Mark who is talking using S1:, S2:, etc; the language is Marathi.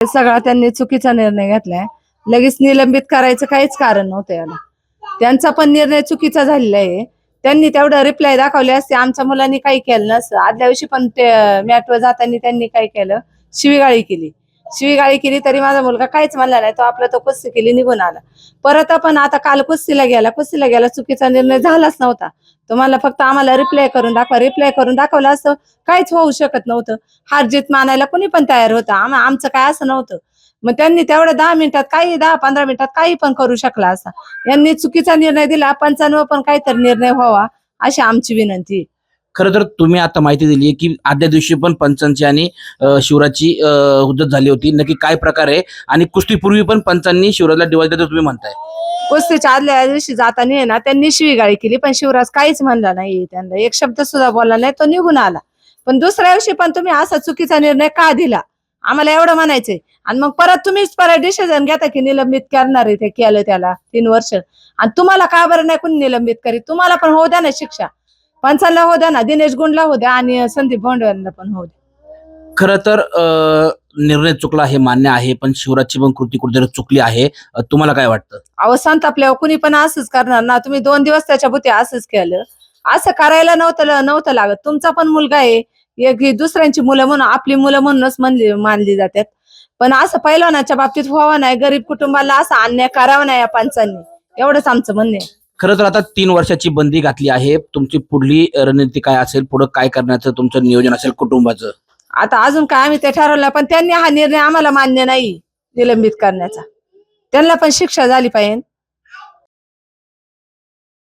S1: सगळा त्यांनी चुकीचा निर्णय घेतलाय. लगेच निलंबित करायचं काहीच कारण नव्हतं याला. त्यांचा पण निर्णय चुकीचा झालेला आहे. त्यांनी तेवढं रिप्लाय दाखवले असते, आमच्या मुलांनी काही केलं नसतं. आदल्या दिवशी पण ते मॅटवर जाताना त्यांनी काय केलं, शिवीगाळी केली तरी माझा मुलगा काहीच म्हणला नाही. तो आपला तो कुस्ती केली, निघून आला. परत आपण आता काल कुस्तीला गेला, चुकीचा निर्णय झालाच नव्हता. तुम्हाला फक्त आम्हाला रिप्लाय करून दाखवलं असतं, काहीच होऊ शकत नव्हतं. हार जीत मानायला कोणी पण तयार होतं. आमचं काय असं नव्हतं. मग त्यांनी तेवढ्या 10-15 मिनिटात काही पण करू शकला असता. यांनी चुकीचा निर्णय दिला. 95 पण काहीतरी निर्णय व्हावा अशी आमची विनंती.
S2: खरं तर तुम्ही आता माहिती दिली आहे की आदल्या दिवशी पण पंचांची आणि शिवराजची हुज्जत झाली होती. नक्की काय प्रकार आहे आणि कुस्तीपूर्वी पण पंचांनी शिवराजला डिवॉर्स दिला तुम्ही म्हणताय.
S1: कुस्तीच्या आदल्या दिवशी जाताना आहे ना, त्यांनी शिवीगाळी केली, पण शिवराज काहीच म्हणला नाही. त्यांना एक शब्द सुद्धा बोलला नाही, तो निघून आला. पण दुसऱ्या दिवशी पण तुम्ही असा चुकीचा निर्णय का दिला, आम्हाला एवढं म्हणायचंय. आणि मग परत डिसिजन घेता की निलंबित करणार आहे, ते केलं त्याला 3 वर्ष. आणि तुम्हाला का बरं नाही कोणी निलंबित करीत? तुम्हाला पण होऊ द्या ना शिक्षा. पंचांना होऊ द्या ना, दिनेश गुंडला होऊ द्या आणि संदीप भोंडवेंना पण होऊ द्या.
S2: खरं तर निर्णय चुकला हे मान्य आहे, पण शिवराजची पण कृती कुठेतरी चुकली आहे. तुम्हाला काय वाटतं?
S1: अहो संतापल्यावर कुणी पण असंच करणार ना. तुम्ही 2 दिवस त्याच्या भोवती असंच केलं. असं करायला नव्हतं लागत. तुमचा पण मुलगा आहे. एक ही दुसऱ्यांची मुलं म्हणून आपली मुलं म्हणूनच मानली जातात. पण असं पैलवानाच्या बाबतीत व्हावं नाही, गरीब कुटुंबाला असा अन्याय करावा नाही या पंचांनी, एवढंच आमचं म्हणणं आहे.
S2: खरं तर आता 3 वर्षाची बंदी घातली आहे. तुमची पुढली रणनीती काय असेल? पुढे काय करण्याचं तुमचं नियोजन असेल कुटुंबाचं?
S1: आता अजून काय आम्ही ते ठरवलं, पण त्यांनी हा निर्णय आम्हाला मान्य नाही निलंबित करण्याचा. त्यांना पण शिक्षा झाली पाहिजे.